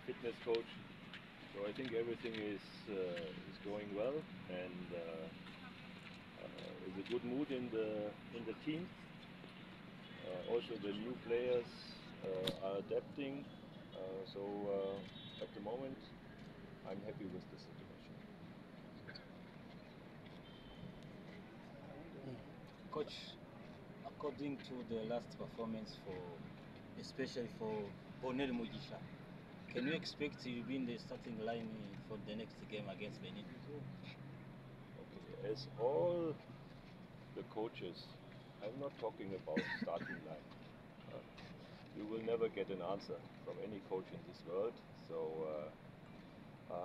fitness coach. So I think everything is going well, and is a good mood in the team. Also, the new players are adapting. At the moment, I'm happy with the situation. Coach, according to the last performance especially for Bonel Mugisha, can we expect you be in the starting line for the next game against Benin? Okay. As all the coaches, I'm not talking about starting line. You will never get an answer from any coach in this world. So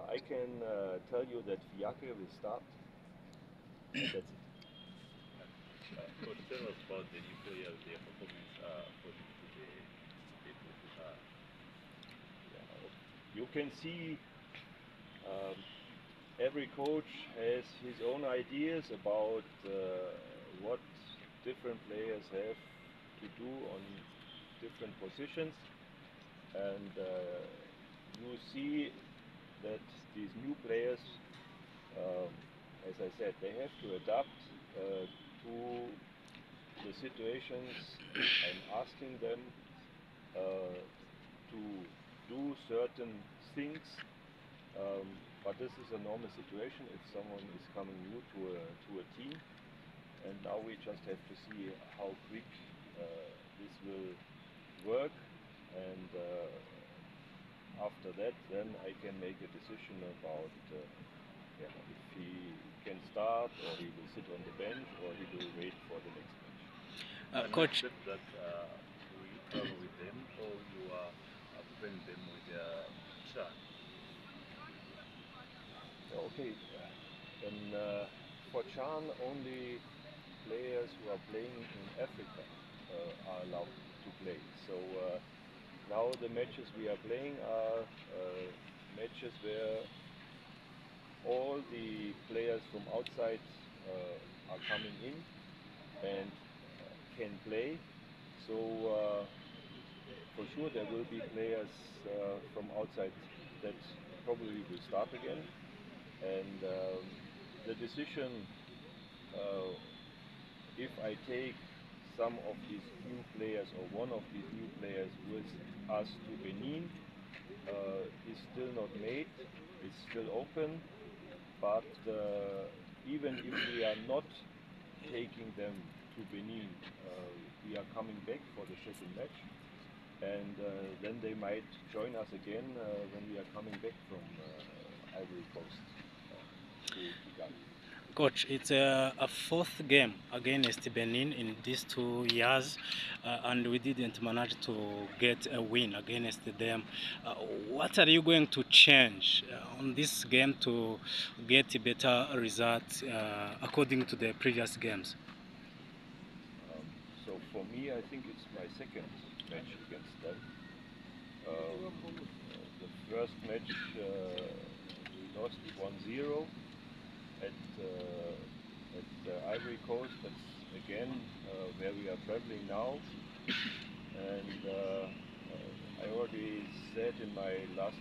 I can tell you that Fiacre will start. That's it. Coach, tell us about the new players, their performance according to the people who are. You can see every coach has his own ideas about what different players have to do on different positions, and you see that these new players, as I said, they have to adapt to the situations. I'm asking them to do certain things, but this is a normal situation if someone is coming new to a team, and now we just have to see how quick this will work, and after that then I can make a decision about if he can start, or he will sit on the bench, or he will wait for the next match. Coach, that will you travel with them, or you are playing them with Chan? Okay, and for Chan, only players who are playing in Africa are allowed to play. So now the matches we are playing are matches where all the players from outside are coming in and can play. So for sure there will be players from outside that probably will start again, and the decision if I take some of these new players or one of these new players with us to Benin is still not made. It's still open, but even if we are not taking them to Benin, we are coming back for the second match, and then they might join us again when we are coming back from Ivory Coast to Kigali. Coach, it's a fourth game against Benin in these 2 years, and we didn't manage to get a win against them. What are you going to change on this game to get better results according to the previous games? So for me, I think it's my second match against them. The first match we lost 1-0 at Ivory Coast. That's again where we are traveling now, and I already said in my last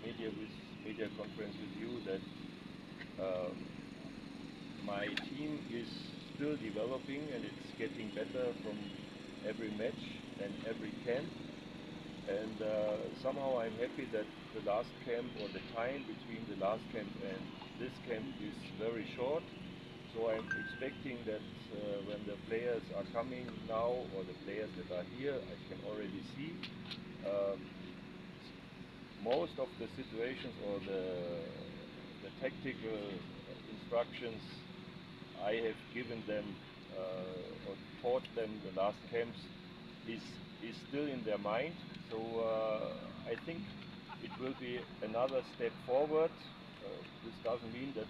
media conference with you that my team is still developing, and it's getting better from every match and every camp, and somehow I'm happy that the last camp, or the time between the last camp and this camp, is very short. So I'm expecting that when the players are coming now, or the players that are here, I can already see most of the situations, or the tactical instructions I have given them or taught them the last camps is still in their mind. So I think it will be another step forward. This doesn't mean that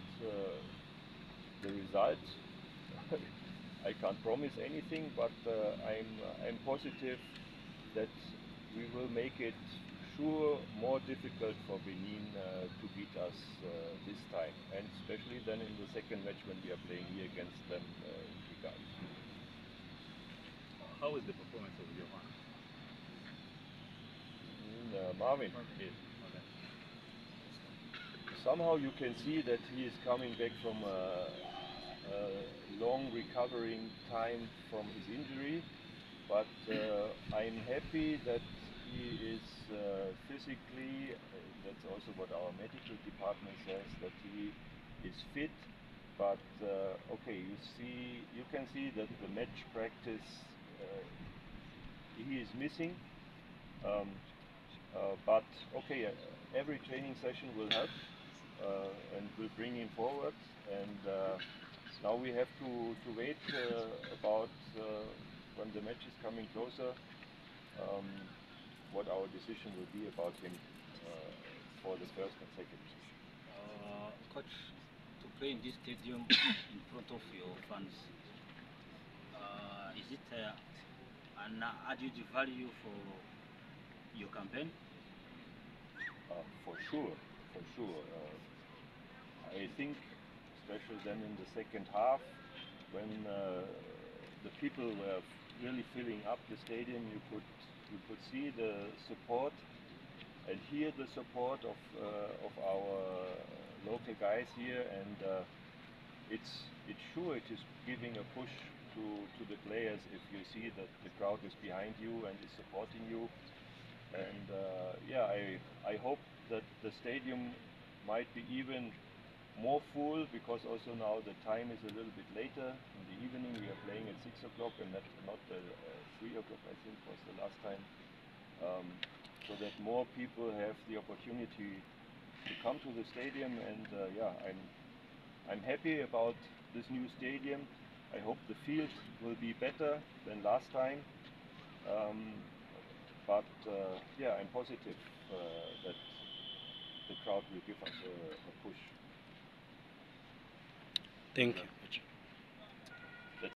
the result I can't promise anything, but I'm positive that we will make it sure more difficult for Benin to beat us this time, and especially then in the second match when we are playing here against them in Kigali. How is the performance of Johan? Marvin. Yes. Okay. Somehow you can see that he is coming back from a long recovering time from his injury, but I'm happy that he is physically, that's also what our medical department says, that he is fit. But okay, you can see that the match practice he is missing. But okay, every training session will help and will bring him forward. And now we have to wait about when the match is coming closer, what our decision will be about him for the first and second position. Coach, to play in this stadium in front of your fans, is it an added value for your campaign? For sure, for sure. I think, especially then in the second half, when the people were really filling up the stadium, you could see the support and hear the support of our local guys here, and it's sure it is giving a push to the players if you see that the crowd is behind you and is supporting you. And yeah, I hope that the stadium might be even more full, because also now the time is a little bit later in the evening. We are playing at 6 o'clock and not 3 o'clock, I think was the last time. So that more people have the opportunity to come to the stadium. And yeah, I'm happy about this new stadium. I hope the field will be better than last time. But yeah, I'm positive that the crowd will give us a push. Thank you.